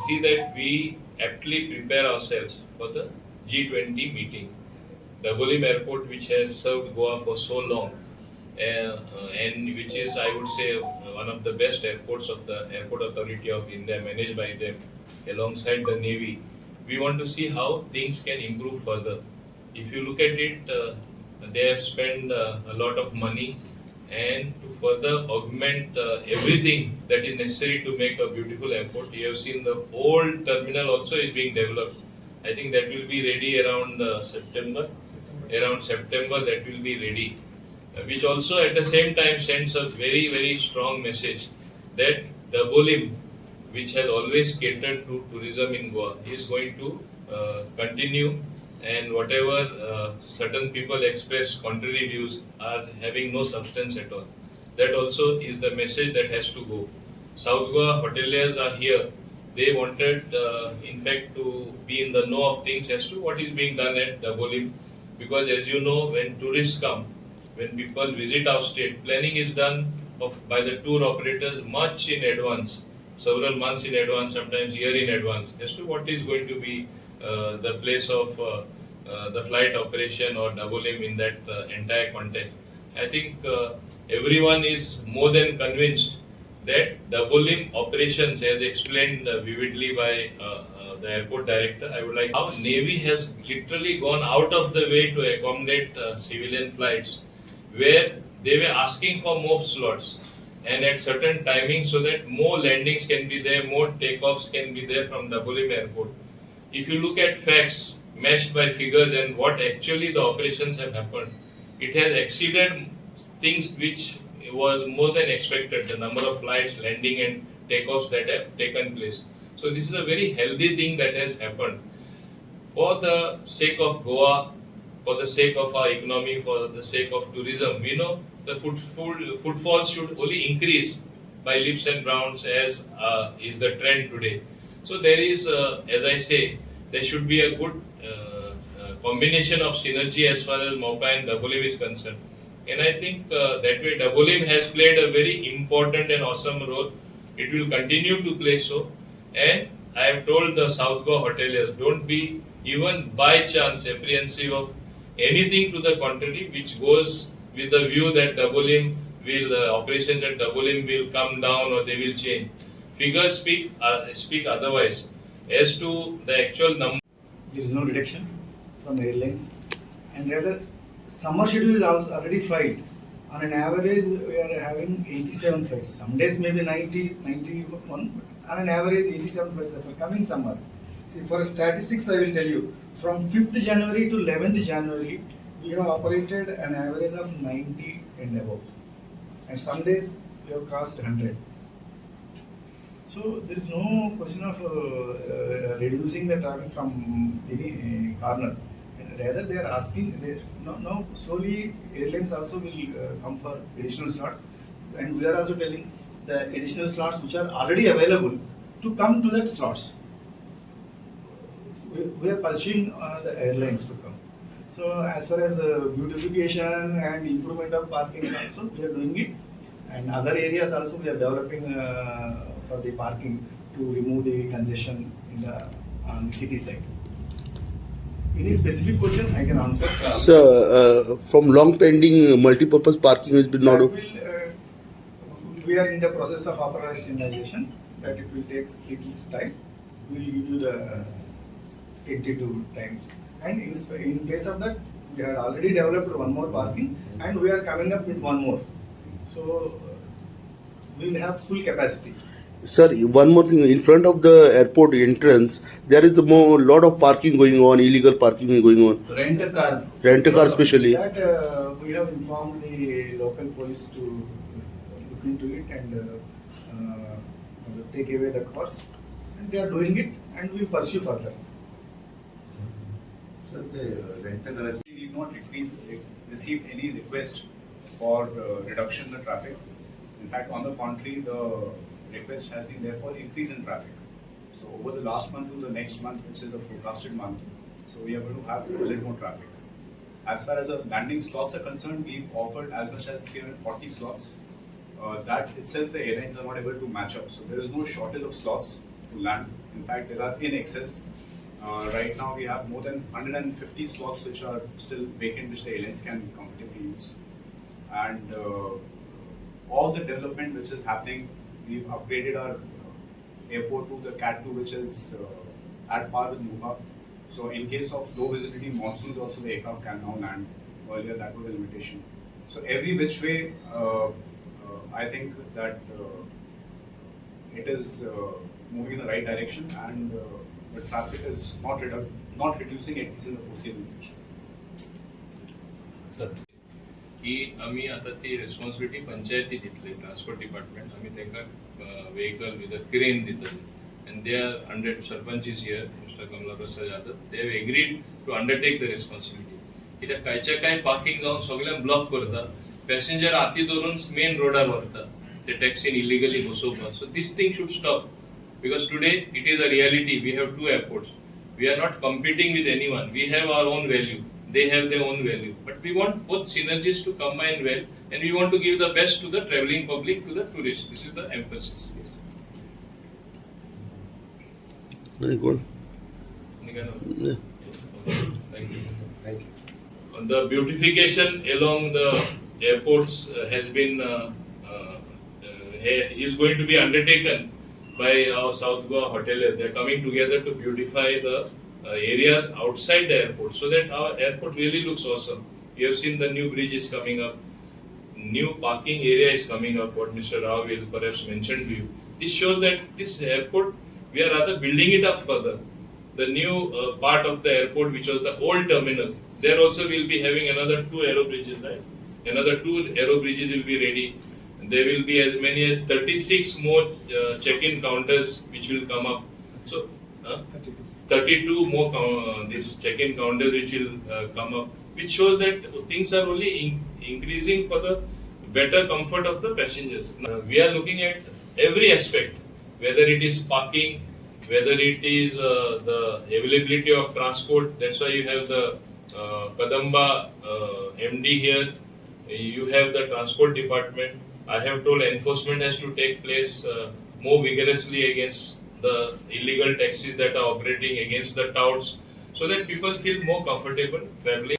see that we aptly prepare ourselves for the G20 meeting. Dabolim Airport, which has served Goa for so long, and which is, I would say, one of the best airports of the Airport Authority of India, managed by them, alongside the Navy. We want to see how things can improve further. If you look at it, they have spent a lot of money, and to further augment everything that is necessary to make a beautiful airport. You have seen the old terminal also is being developed. I think that will be ready around September. Around September, that will be ready, which also at the same time sends a very strong message that Dabolim, which has always catered to tourism in Goa, is going to continue, and whatever certain people express contrary views are having no substance at all. That also is the message that has to go. South Goa Hoteliers are here. They wanted, in fact, to be in the know of things as to what is being done at Dabolim, because as you know, when tourists come, when people visit our state, planning is done by the tour operators much in advance, several months in advance, sometimes year in advance, as to what is going to be the place of the flight operation or Dabolim in that entire context. I think everyone is more than convinced that Dabolim operations, as explained vividly by the airport director, I would like how Navy has literally gone out of the way to accommodate civilian flights, where they were asking for more slots and at certain timings, so that more landings can be there, more takeoffs can be there from Dabolim Airport. If you look at facts matched by figures and what actually the operations have happened, it has exceeded things which was more than expected, the number of flights, landing and takeoffs that have taken place. So this is a very healthy thing that has happened. For the sake of Goa, for the sake of our economy, for the sake of tourism, we know the footfalls should only increase by leaps and bounds, as is the trend today. So there is, as I say, there should be a good combination of synergy as far as Mopa and Dabolim is concerned. And I think that way Dabolim has played a very important and awesome role. It will continue to play so. And I have told the South Goa Hoteliers, don't be even by chance apprehensive of anything to the contrary, which goes with the view that Dabolim will, operations at Dabolim will come down or they will change. Figures speak otherwise. As to the actual number, there is no reduction from airlines, and rather summer schedule is already flight. On an average, we are having 87 flights. Some days maybe 90, 91, but on an average 87 flights for coming summer. See, for statistics, I will tell you, from 5th January to 11th January, we have operated an average of 90 and above. And some days we have crossed 100. So there is no question of reducing the traffic from any corner. Rather, they are asking, now slowly airlines also will come for additional slots, and we are also telling the additional slots which are already available to come to that slots. We are pursuing the airlines to come. So as far as beautification and improvement of parking also, we are doing it, and other areas also we are developing for the parking to remove the congestion in on the city side. Any specific question I can answer? Sir, from long pending multi-purpose parking has been not. We are in the process of operationalization. That it will take little time. We will give you the tentative time. And in place of that, we had already developed one more parking, and we are coming up with one more. So we will have full capacity. Sir, one more thing. In front of the airport entrance, there is a lot of parking going on, illegal parking going on. Rent a car. Rent a car especially. That we have informed the local police to look into it and take away the cost. And they are doing it, and we will pursue further. Sir, the rental garage, we did not receive any request for reduction in the traffic. In fact, on the contrary, the request has been there for increase in traffic. So over the last month to the next month, which is the forecasted month, so we are going to have a little more traffic. As far as the landing slots are concerned, we've offered as much as 340 slots. That itself the airlines are not able to match up. So there is no shortage of slots to land. In fact, there are in excess. Right now, we have more than 150 slots which are still vacant, which the airlines can comfortably use. And all the development which is happening, we've upgraded our airport to the Cat 2, which is at par with Muga. So in case of low visibility monsoons, also the aircraft can now land. Earlier, that was a limitation. So every which way, I think that it is moving in the right direction, and the traffic is not reducing, at least in the foreseeable future. की आम्ही आता ती responsibility पंचायती दितली transport department आम्ही तांकां vehicle with a crane दितली and they are under sarpanch is here Mr. Kamala Prasad Yadav they have agreed to undertake the responsibility कित्याक कांयच्या कांय पार्किंग जावन सगळ्यांक ब्लॉक करता पॅसेंजर हाती धरून मेन रोडार व्हरता ते टॅक्सीन इलिगली बसोवपाक so this thing should stop because today it is a reality we have two airports we are not competing with anyone we have our own value they have their own value but we want both synergies to combine well and we want to give the best to the travelling public to the tourists this is the emphasis Very good. Yeah. Thank you. The beautification along the airports has been is going to be undertaken by our South Goa Hoteliers. They are coming together to beautify the areas outside the airport so that our airport really looks awesome. You have seen the new bridge is coming up, new parking area is coming up. What Mr. Rao will perhaps mention to you. This shows that this airport we are rather building it up further. The new part of the airport, which was the old terminal, there also will be having another 2 aero bridges, right? Another 2 aero bridges will be ready. There will be as many as 36 more check-in counters which will come up. So, 32 more these check-in counters which will come up, which shows that things are only increasing for the better comfort of the passengers. Now, we are looking at every aspect, whether it is parking, whether it is the availability of transport. That's why you have the Kadamba MD here. You have the transport department. I have told enforcement has to take place more vigorously against the illegal taxis that are operating against the touts so that people feel more comfortable traveling.